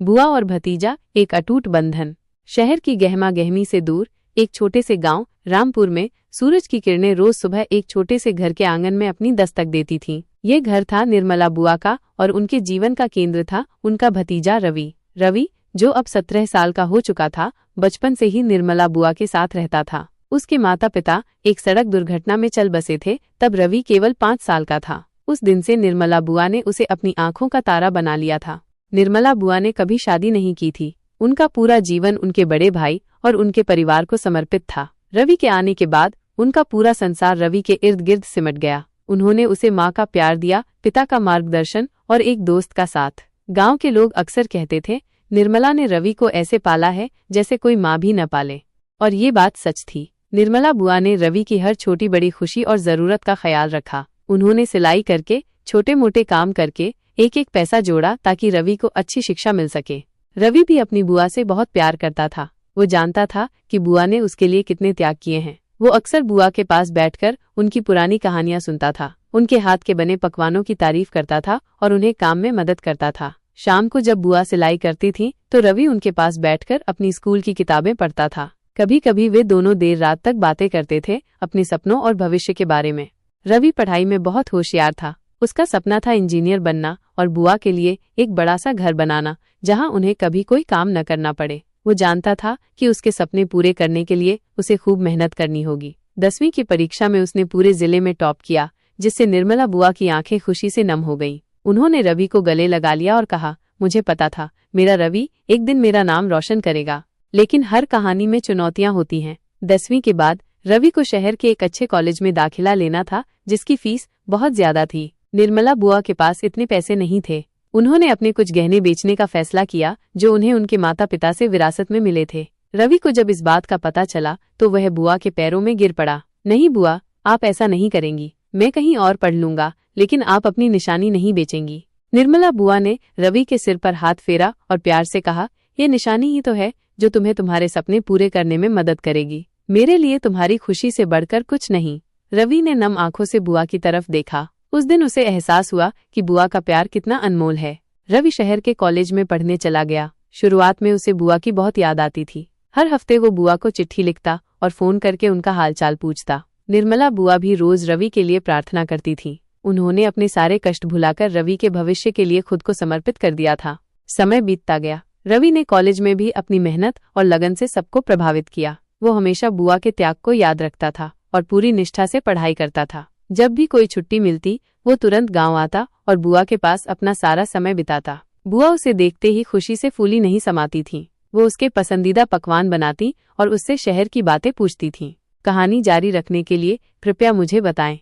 बुआ और भतीजा एक अटूट बंधन। शहर की गहमा गहमी से दूर एक छोटे से गांव रामपुर में सूरज की किरणें रोज सुबह एक छोटे से घर के आंगन में अपनी दस्तक देती थीं। ये घर था निर्मला बुआ का और उनके जीवन का केंद्र था उनका भतीजा रवि। रवि, जो अब 17 साल का हो चुका था, बचपन से ही निर्मला बुआ के साथ रहता था। उसके माता पिता एक सड़क दुर्घटना में चल बसे थे, तब रवि केवल 5 साल का था। उस दिन से निर्मला बुआ ने उसे अपनी आंखों का तारा बना लिया था। निर्मला बुआ ने कभी शादी नहीं की थी। उनका पूरा जीवन उनके बड़े भाई और उनके परिवार को समर्पित था। रवि के आने के बाद उनका पूरा संसार रवि के इर्द गिर्द सिमट गया। उन्होंने उसे माँ का प्यार दिया, पिता का मार्गदर्शन और एक दोस्त का साथ। गांव के लोग अक्सर कहते थे, निर्मला ने रवि को ऐसे पाला है जैसे कोई माँ भी न पाले। और ये बात सच थी। निर्मला बुआ ने रवि की हर छोटी बड़ी खुशी और जरूरत का ख्याल रखा। उन्होंने सिलाई करके, छोटे मोटे काम करके एक एक पैसा जोड़ा ताकि रवि को अच्छी शिक्षा मिल सके। रवि भी अपनी बुआ से बहुत प्यार करता था। वो जानता था कि बुआ ने उसके लिए कितने त्याग किए हैं। वो अक्सर बुआ के पास बैठकर उनकी पुरानी कहानियां सुनता था, उनके हाथ के बने पकवानों की तारीफ करता था और उन्हें काम में मदद करता था। शाम को जब बुआ सिलाई करती थी तो रवि उनके पास बैठकर अपनी स्कूल की किताबें पढ़ता था। कभी कभी वे दोनों देर रात तक बातें करते थे अपने सपनों और भविष्य के बारे में। रवि पढ़ाई में बहुत होशियार था। उसका सपना था इंजीनियर बनना और बुआ के लिए एक बड़ा सा घर बनाना जहां उन्हें कभी कोई काम न करना पड़े। वो जानता था कि उसके सपने पूरे करने के लिए उसे खूब मेहनत करनी होगी। 10वीं की परीक्षा में उसने पूरे जिले में टॉप किया, जिससे निर्मला बुआ की आंखें खुशी से नम हो गईं। उन्होंने रवि को गले लगा लिया और कहा, मुझे पता था मेरा रवि एक दिन मेरा नाम रोशन करेगा। लेकिन हर कहानी में चुनौतियां होती हैं। 10वीं के बाद रवि को शहर के एक अच्छे कॉलेज में दाखिला लेना था, जिसकी फीस बहुत ज्यादा थी। निर्मला बुआ के पास इतने पैसे नहीं थे। उन्होंने अपने कुछ गहने बेचने का फैसला किया जो उन्हें उनके माता पिता से विरासत में मिले थे। रवि को जब इस बात का पता चला तो वह बुआ के पैरों में गिर पड़ा। नहीं बुआ, आप ऐसा नहीं करेंगी। मैं कहीं और पढ़ लूंगा, लेकिन आप अपनी निशानी नहीं बेचेंगी। निर्मला बुआ ने रवि के सिर पर हाथ फेरा और प्यार से कहा, ये निशानी ही तो है जो तुम्हें तुम्हारे सपने पूरे करने में मदद करेगी। मेरे लिए तुम्हारी खुशी से बढ़कर कुछ नहीं। रवि ने नम आंखों से बुआ की तरफ देखा। उस दिन उसे एहसास हुआ कि बुआ का प्यार कितना अनमोल है। रवि शहर के कॉलेज में पढ़ने चला गया। शुरुआत में उसे बुआ की बहुत याद आती थी। हर हफ्ते वो बुआ को चिट्ठी लिखता और फोन करके उनका हालचाल पूछता। निर्मला बुआ भी रोज रवि के लिए प्रार्थना करती थी। उन्होंने अपने सारे कष्ट भुलाकर रवि के भविष्य के लिए खुद को समर्पित कर दिया था। समय बीतता गया। रवि ने कॉलेज में भी अपनी मेहनत और लगन से सबको प्रभावित किया। वो हमेशा बुआ के त्याग को याद रखता था और पूरी निष्ठा से पढ़ाई करता था। जब भी कोई छुट्टी मिलती वो तुरंत गांव आता और बुआ के पास अपना सारा समय बिताता। बुआ उसे देखते ही खुशी से फूली नहीं समाती थीं। वो उसके पसंदीदा पकवान बनाती और उससे शहर की बातें पूछती थीं। कहानी जारी रखने के लिए कृपया मुझे बताएं।